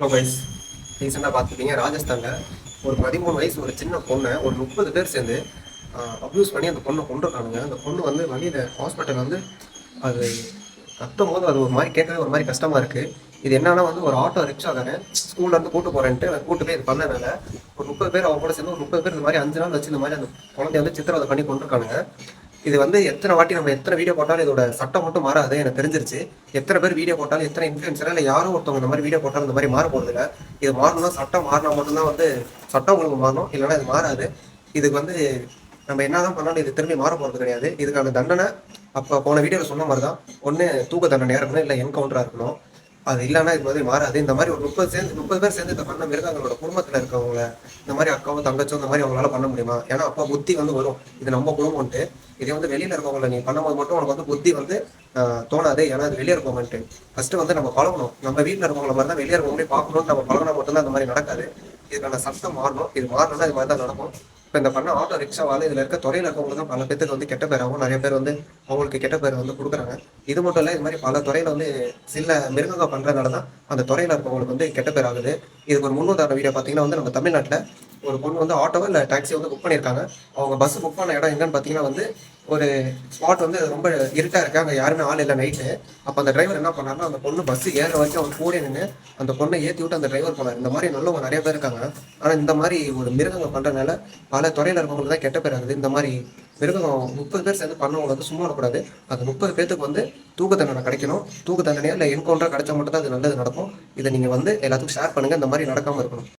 Hello guys, ரீசெண்டாக பார்த்துருப்பீங்க ராஜஸ்தானில் ஒரு 13 வயசு ஒரு சின்ன பொண்ணை ஒரு 30 பேர் சேர்ந்து அப்யூஸ் பண்ணி அந்த பொண்ணை கொண்டுருக்கானுங்க. அந்த பொண்ணு வந்து வழியில் ஹாஸ்பிட்டல் வந்து அது கத்தும் போது அது ஒரு மாதிரி கேட்கவே ஒரு மாதிரி கஷ்டமாக இருக்குது. இது என்னன்னா வந்து ஒரு ஆட்டோ ரிக்ஷாக்காரன் ஸ்கூல்லேருந்து கூட்டு போகிறேன்ட்டு கூட்டு போய் இது பண்ணனால ஒரு 30 பேர் அவங்க கூட சேர்ந்து ஒரு 30 பேர் இந்த மாதிரி 5 நாள் வச்சு இந்த மாதிரி அந்த குழந்தைய வந்து சித்திரவதை பண்ணி கொண்டிருக்கானுங்க. இது வந்து எத்தனை வாட்டி நம்ம எத்தனை வீடியோ போட்டாலும் இதோட சட்டம் மட்டும் மாறாது எனக்கு தெரிஞ்சிருச்சு. எத்தனை பேர் வீடியோ போட்டாலும் எத்தனை இன்ஃப்ளூயன்சர் இல்லை யாரோ ஒருத்தவங்க இந்த மாதிரி வீடியோ போட்டாலும் இந்த மாதிரி மாற போகிறது இல்லை. இது மாறணும்னா சட்டம் மாறினா மட்டும்தான் வந்து சட்டம் உங்களுக்கு மாறணும், இல்லைன்னா இது மாறாது. இதுக்கு வந்து நம்ம என்னதான் பண்ணாலும் இது திரும்பி மாற போகிறது கிடையாது. இதுக்கான தண்டனை அப்போ போன வீடியோவில் சொன்ன மாதிரி தான். ஒன்று தூக்க தண்டனையாக இருக்கணும், இல்லை என்கவுண்டராக இருக்கணும். அது இல்லைன்னா இது மாதிரி மாறாது. இந்த மாதிரி ஒரு 30 பேர் சேர்ந்து இதை பண்ண மிருகங்களோட குடும்பத்தில் இருக்கவங்கள இந்த மாதிரி அக்காவோ தங்கச்சோ இந்த மாதிரி அவங்களால பண்ண முடியுமா? ஏன்னா அப்போ புத்தி வந்து வரும், இது நம்ம குடும்பம்ட்டு. இதே வந்து வெளியில இருக்கவங்கள நீ பண்ணும்போது மட்டும் உனக்கு வந்து புத்தி வந்து தோணாது. ஏன்னா அது வெளியே இருக்கவங்கன்ட்டு ஃபர்ஸ்ட் வந்து நம்ம பழகணும். நம்ம வீட்டில் இருக்கவங்கள மாதிரி தான் வெளியே இருக்கவங்களே பார்க்கணும்னு நம்ம பழகினா மட்டும்தான் அந்த மாதிரி நடக்காது. இதுக்கான சட்டம் மாறணும். இது மாறணும்னா இது மாதிரி தான் நடக்கும். இப்போ இந்த பண்ண ஆட்டோ ரிக்ஷாவால் இதில் இருக்க துறையில் இருக்கவங்களுக்கு தான் பல பேருக்கு வந்து கெட்ட பேராகவும் நிறைய பேர் வந்து அவங்களுக்கு கெட்ட பேர் வந்து கொடுக்குறாங்க. இது மட்டும் இல்லை, இது மாதிரி பல துறையில் வந்து சில மிருகங்கள் பண்ணுறதுனால தான் அந்த துறையில் இருக்கவங்களுக்கு வந்து கெட்ட பேர் ஆகுது. இதுக்கு ஒரு முன்னுதாரண வீடியோ பார்த்தீங்கன்னா வந்து நம்ம தமிழ்நாட்டில் ஒரு பொண்ணு வந்து ஆட்டோவோ இல்லை டாக்ஸி வந்து புக் பண்ணியிருக்காங்க. அவங்க பஸ் புக் பண்ண இடம் எங்கன்னு பார்த்தீங்கன்னா வந்து ஒரு ஸ்பாட் வந்து ரொம்ப இருட்டாக இருக்கு, அங்கே யாருமே ஆள் இல்லை நைட்டு. அப்போ அந்த டிரைவர் என்ன பண்ணாருன்னா அந்த பொண்ணு பஸ் ஏற வரைக்கும் அவர் கூட நின்று அந்த பொண்ணை ஏற்றி விட்டு அந்த டிரைவர் போனார். இந்த மாதிரி நல்லவங்க நிறைய பேர் இருக்காங்க. ஆனால் இந்த மாதிரி ஒரு மிருகங்கள் பண்ணுறதுனால பல துறையில் இருக்கவங்களுக்கு தான் கெட்ட பேர் ஆகுது. இந்த மாதிரி மிருகம் 30 பேர் சேர்ந்து பண்ணவங்க வந்து சும்மா விடக்கூடாது. அந்த 30 பேருக்கு வந்து தூக்கு தண்டனை கிடைக்கணும். தூக்கு தண்டனையா இல்லை என்கவுண்டராக கிடைச்சா மட்டும் தான் அது நல்லது நடக்கும். இதை நீங்கள் வந்து எல்லாத்துக்கும் ஷேர் பண்ணுங்கள், இந்த மாதிரி நடக்காமல் இருக்கணும்.